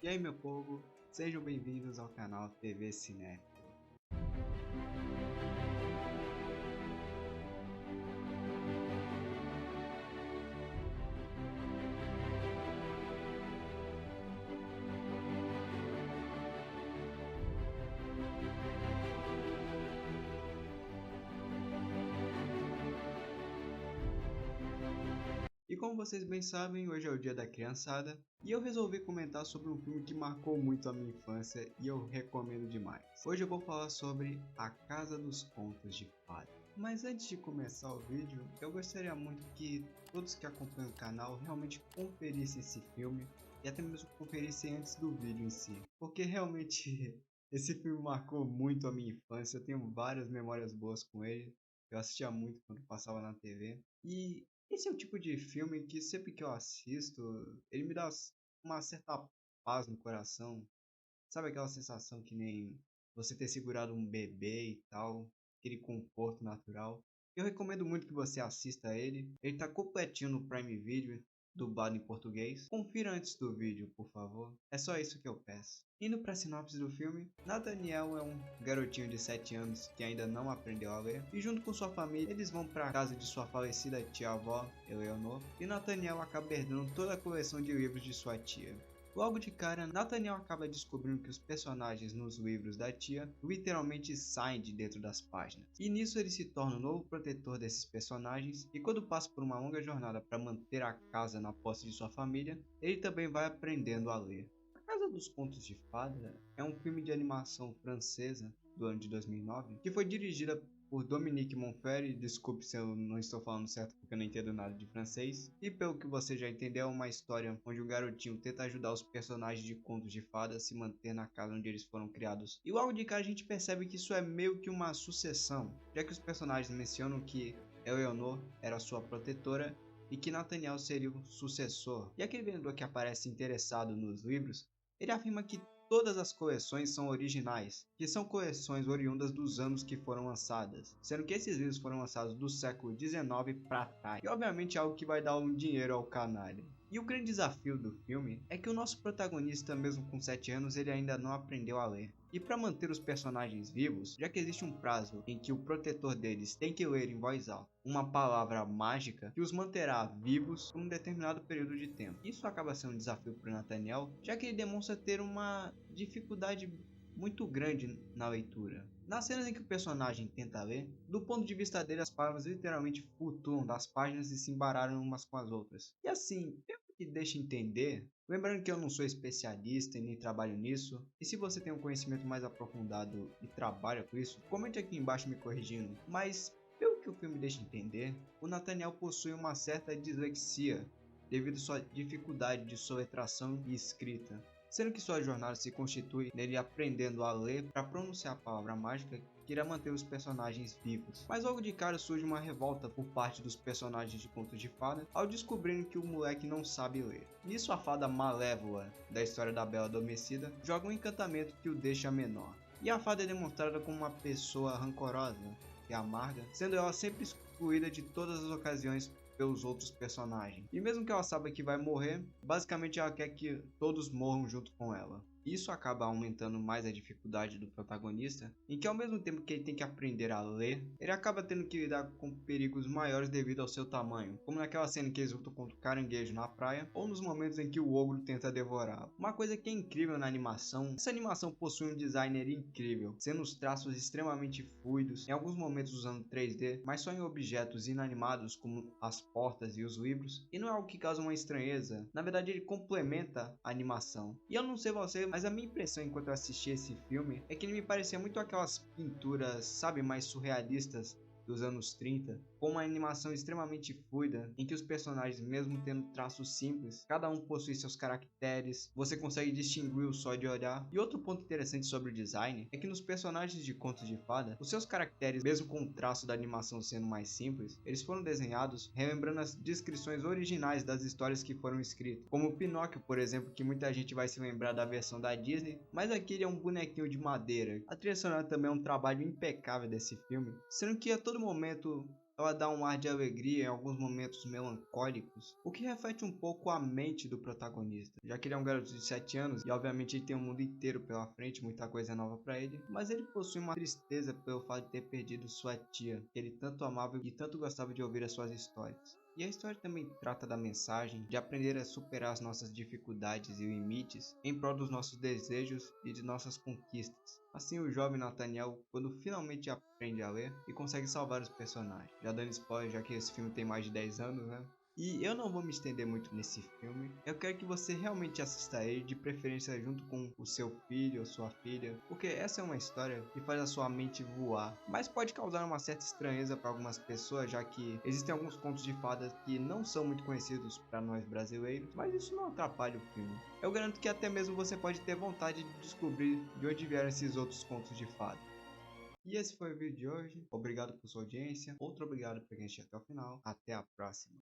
E aí, meu povo, sejam bem-vindos ao canal TV Cinéfilo. E como vocês bem sabem, hoje é o dia da criançada e eu resolvi comentar sobre um filme que marcou muito a minha infância e eu recomendo demais. Hoje eu vou falar sobre A Casa dos Contos de Fada. Mas antes de começar o vídeo, eu gostaria muito que todos que acompanham o canal realmente conferissem esse filme e até mesmo conferissem antes do vídeo em si, porque realmente esse filme marcou muito a minha infância. Eu tenho várias memórias boas com ele. Eu assistia muito quando passava na TV. E esse é o tipo de filme que sempre que eu assisto, ele me dá uma certa paz no coração. Sabe aquela sensação que nem você ter segurado um bebê e tal, aquele conforto natural. Eu recomendo muito que você assista ele. Ele tá completinho no Prime Video, dublado em português. Confira antes do vídeo, por favor. É só isso que eu peço. Indo para a sinopse do filme, Nathaniel é um garotinho de 7 anos que ainda não aprendeu a ler, e junto com sua família eles vão para a casa de sua falecida tia-avó, Eleanor, e Nathaniel acaba herdando toda a coleção de livros de sua tia. Logo de cara, Nathaniel acaba descobrindo que os personagens nos livros da tia literalmente saem de dentro das páginas. E nisso ele se torna o novo protetor desses personagens, e quando passa por uma longa jornada para manter a casa na posse de sua família, ele também vai aprendendo a ler. A Casa dos Contos de Fada é um filme de animação francesa do ano de 2009, que foi dirigida por Dominique Monfort. Desculpe se eu não estou falando certo porque eu não entendo nada de francês. E pelo que você já entendeu, é uma história onde um garotinho tenta ajudar os personagens de contos de fadas a se manter na casa onde eles foram criados. E logo de cara a gente percebe que isso é meio que uma sucessão, já que os personagens mencionam que Eleanor era sua protetora e que Nathaniel seria o sucessor. E aquele vendedor que aparece interessado nos livros, ele afirma que todas as coleções são originais, que são coleções oriundas dos anos que foram lançadas, sendo que esses livros foram lançados do século XIX para trás, e obviamente é algo que vai dar um dinheiro ao canalha. E o grande desafio do filme é que o nosso protagonista, mesmo com 7 anos, ele ainda não aprendeu a ler. E para manter os personagens vivos, já que existe um prazo em que o protetor deles tem que ler em voz alta uma palavra mágica que os manterá vivos por um determinado período de tempo. Isso acaba sendo um desafio para Nathaniel, já que ele demonstra ter uma dificuldade muito grande na leitura. Nas cenas em que o personagem tenta ler, do ponto de vista dele, as palavras literalmente flutuam das páginas e se embaralham umas com as outras. E assim, pelo que deixa entender, lembrando que eu não sou especialista e nem trabalho nisso, e se você tem um conhecimento mais aprofundado e trabalha com isso, comente aqui embaixo me corrigindo, mas pelo que o filme deixa entender, o Nathaniel possui uma certa dislexia devido à sua dificuldade de soletração e escrita, sendo que sua jornada se constitui nele aprendendo a ler para pronunciar a palavra mágica que irá manter os personagens vivos. Mas logo de cara surge uma revolta por parte dos personagens de contos de fada ao descobrirem que o moleque não sabe ler. Nisso a fada malévola da história da Bela Adormecida joga um encantamento que o deixa menor. E a fada é demonstrada como uma pessoa rancorosa e amarga, sendo ela sempre excluída de todas as ocasiões pelos outros personagens. E mesmo que ela saiba que vai morrer, basicamente ela quer que todos morram junto com ela. Isso acaba aumentando mais a dificuldade do protagonista, em que ao mesmo tempo que ele tem que aprender a ler, ele acaba tendo que lidar com perigos maiores devido ao seu tamanho, como naquela cena que eles lutam contra o caranguejo na praia, ou nos momentos em que o ogro tenta devorá-lo. Uma coisa que é incrível na animação, essa animação possui um designer incrível, sendo os traços extremamente fluidos, em alguns momentos usando 3D, mas só em objetos inanimados como as portas e os livros, e não é algo que causa uma estranheza, na verdade ele complementa a animação. E eu não sei você, mas a minha impressão enquanto eu assisti esse filme é que ele me parecia muito aquelas pinturas, sabe, mais surrealistas dos anos 30, com uma animação extremamente fluida, em que os personagens, mesmo tendo traços simples, cada um possui seus caracteres, você consegue distingui-los só de olhar. E outro ponto interessante sobre o design é que nos personagens de contos de fada, os seus caracteres, mesmo com o traço da animação sendo mais simples, eles foram desenhados relembrando as descrições originais das histórias que foram escritas, como o Pinóquio, por exemplo, que muita gente vai se lembrar da versão da Disney, mas aqui ele é um bonequinho de madeira. A trilha sonora também é um trabalho impecável desse filme, sendo que a todo momento Ela dá um ar de alegria em alguns momentos melancólicos, o que reflete um pouco a mente do protagonista, já que ele é um garoto de 7 anos e obviamente ele tem o mundo inteiro pela frente, muita coisa nova para ele, mas ele possui uma tristeza pelo fato de ter perdido sua tia, que ele tanto amava e tanto gostava de ouvir as suas histórias. E a história também trata da mensagem de aprender a superar as nossas dificuldades e limites em prol dos nossos desejos e de nossas conquistas. Assim, o jovem Nathaniel, quando finalmente aprende a ler e consegue salvar os personagens. Já dando spoiler, já que esse filme tem mais de 10 anos, né? E eu não vou me estender muito nesse filme. Eu quero que você realmente assista ele, de preferência junto com o seu filho ou sua filha, porque essa é uma história que faz a sua mente voar, mas pode causar uma certa estranheza para algumas pessoas, já que existem alguns contos de fadas que não são muito conhecidos para nós brasileiros, mas isso não atrapalha o filme. Eu garanto que até mesmo você pode ter vontade de descobrir de onde vieram esses outros contos de fadas. E esse foi o vídeo de hoje. Obrigado por sua audiência. Outro obrigado por quem assistiu até o final. Até a próxima.